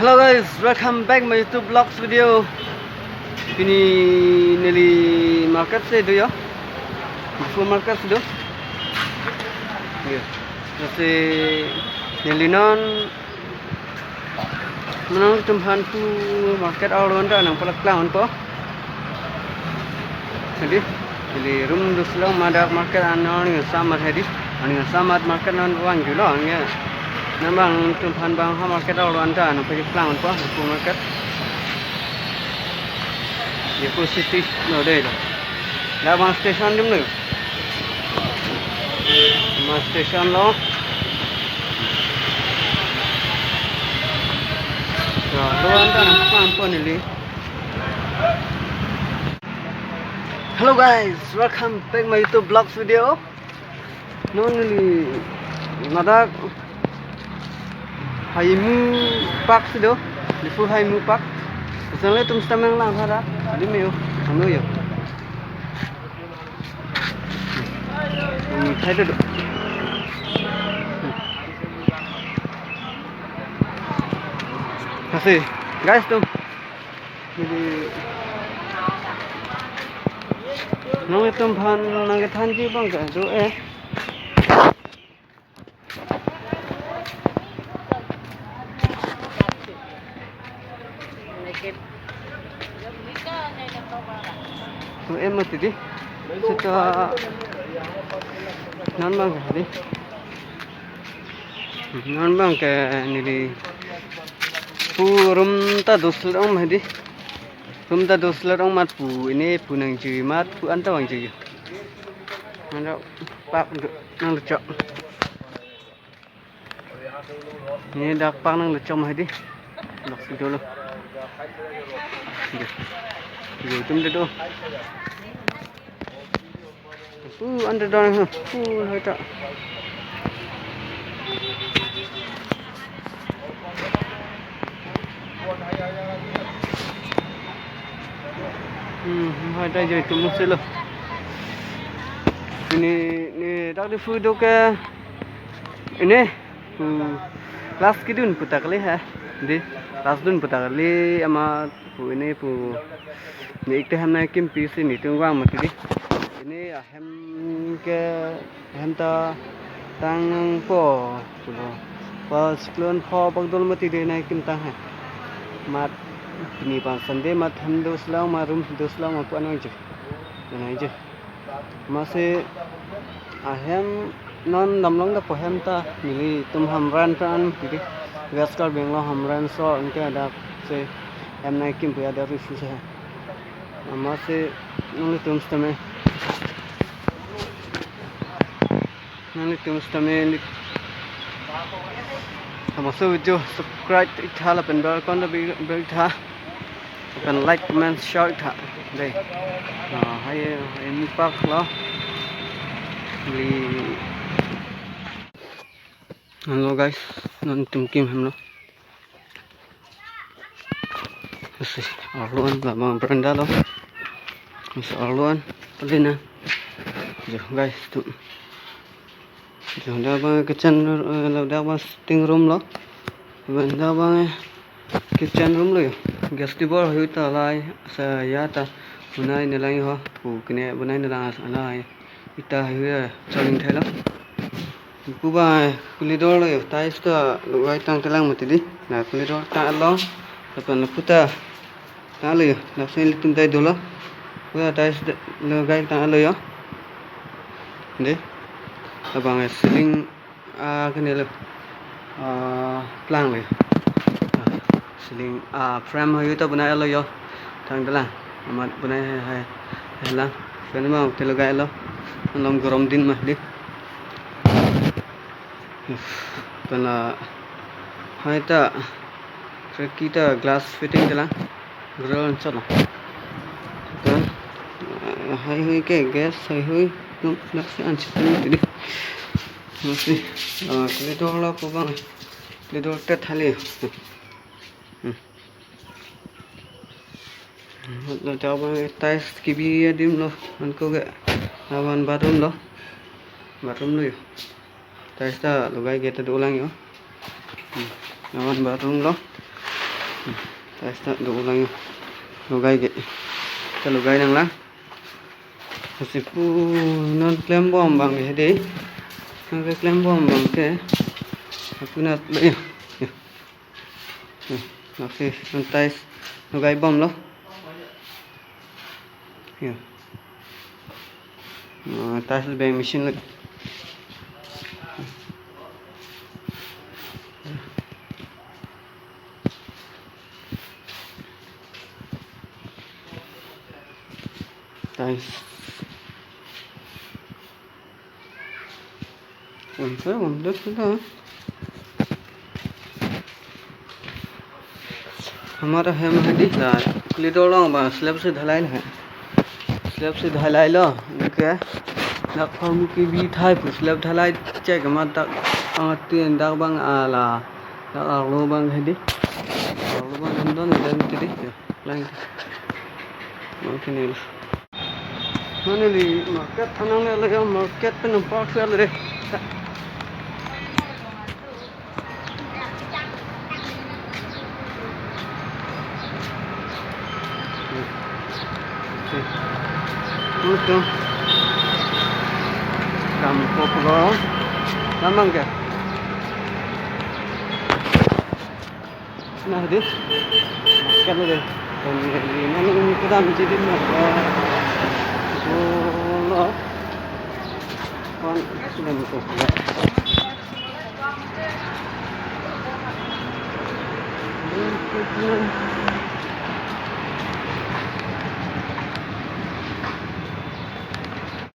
Hello guys, welcome back my YouTube vlogs video. Ini nili market se do ya. Before market se do. Ya. Nasi nili non menang tumhan tu market awal anda nang palak lawan po. Jadi nili room do selang madak market anon yang sama hadi. Ani sama market non wang julo angnya. Nambang tumpan bang ha market awal anda nang pergi pelang po before market. Ye ko city no deh lah. Dah bang station jom dulu. Bang station lo. Ya, lo anda nang pelang po nili. Hello guys, welcome back my YouTube vlogs video. No nili madak Haimu Park sudah, di full Haimu Park. Misalnya tu mesti menang harap, di meo, anu yo. Hai tu. Kasih, guys tu. Jadi, nang itu bahan nang ketanji bang kan tu So em mati di, kita non bang di, non bang ke ni di, rum ta doslang mah di, rum ta doslang mat pu ini punang cuy mat pu anta bang cuy, anda pak nang lecok, ini dak pak nang lecok mah di, nak si dulu. Tum tu. Anda dah hai tak. Hai tak jadi tu mesti lo. Ini tak di food ke. Ini kelas kidun putar kali ha. Di kelas dun putar kali ama ini pu ni ikte hamna kim pisi ni tungwang mati di. Ini hem ke hem ta tang po pulo pas klon po bagdol mati de nai kim tang ha mat ni pan sande mat hem dos lang marum dos lang ma pan je nai je masih hem non namlong da po hem ta mili tum hamran tan di gaskar benglo hamran so unke ada se hem nai kim pu ada rifu se masih nang tum stame Nanti mesti sama video subscribe itha la pen bell kon bell itha pen like comment share itha dei hai ini pak lo li hello guys non kim ham lo sih arluan lah bang beranda lo masih arluan pelina jo guys tu dah bang kitchen dah bang sitting room lo dah bang kitchen room lo gas tibor hui ta lai sa ya ta bunai nilai ho pu kene bunai nilai alai ita hui choling thai lo pu ba kulidor lo tais ka luai tang telang mati di na kulidor ta lo tapan puta ta lo na sen litum dai do lo puta tais lo gai ta lo yo de abang ceiling kene lo plang le ceiling frame hoy ta bunai lo yo thang dalang amat bunai hai lang fan ma telo gai lo long gorom din mah di pala hai ta kita glass fitting dalang ground chalo kan hai hoy ke gas hai hoy nak si an chitin di masih koridor lo po bang koridor tet hali lo jauh bang tais kibi dim lo anko ge awan bathroom lo yo tais ta lo gai get do ulang yo awan bathroom lo Tais tak do lang lugai ge. Ta lugai nang lang. Sipu non klem bom bang ge de. Nang ke klem bom bang ke. Aku nak ya. Okey, non tais lugai bom lo. Ya. Tais lebih mesin lagi. Tais. Untuk kita. हमारा है महदी क्लिडोर स्लैब से ढलाई है स्लैब से ढलाई लो क्या फॉर्म की भी था स्लैब ढलाई चेक मत तीन दाग बंग आला दाग लो बंग है दी लो बंग हिंदो नहीं दी लाइन मौके नहीं mana di market tanang le lagi market penumpak sekali deh. Itu kamu popular, namang ke? Nah deh, market le deh. Ini mana kita menjadi market. Solo con sudah butuh ya.